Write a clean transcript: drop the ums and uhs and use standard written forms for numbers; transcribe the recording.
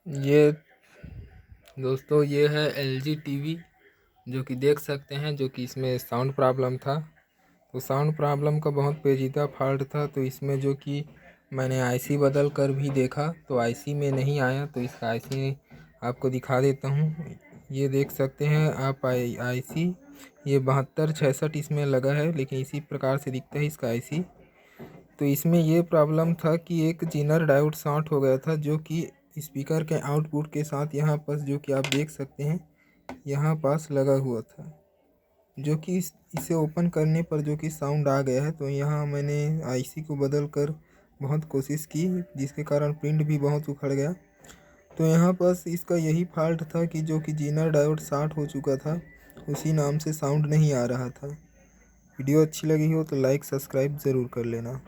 ये दोस्तों ये है LG टीवी जो कि देख सकते हैं, जो कि इसमें साउंड प्रॉब्लम था। तो साउंड प्रॉब्लम का बहुत पेचीदा फॉल्ट था, तो इसमें जो कि मैंने आईसी बदल कर भी देखा तो आईसी में नहीं आया। तो इसका आईसी आपको दिखा देता हूँ। ये देख सकते हैं आप आईसी ये 7266 इसमें लगा है, लेकिन इसी प्रकार से दिखता है इसका आईसी। तो इसमें ये प्रॉब्लम था कि एक जीनर डायोड शॉर्ट हो गया था, जो कि स्पीकर के आउटपुट के साथ यहाँ पास जो कि आप देख सकते हैं यहाँ पास लगा हुआ था, जो कि इसे ओपन करने पर जो कि साउंड आ गया है। तो यहाँ मैंने आईसी को बदल कर बहुत कोशिश की, जिसके कारण प्रिंट भी बहुत उखड़ गया। तो यहाँ पास इसका यही फॉल्ट था कि जो कि जीनर डायोड शॉर्ट हो चुका था, उसी नाम से साउंड नहीं आ रहा था। वीडियो अच्छी लगी हो तो लाइक सब्सक्राइब ज़रूर कर लेना।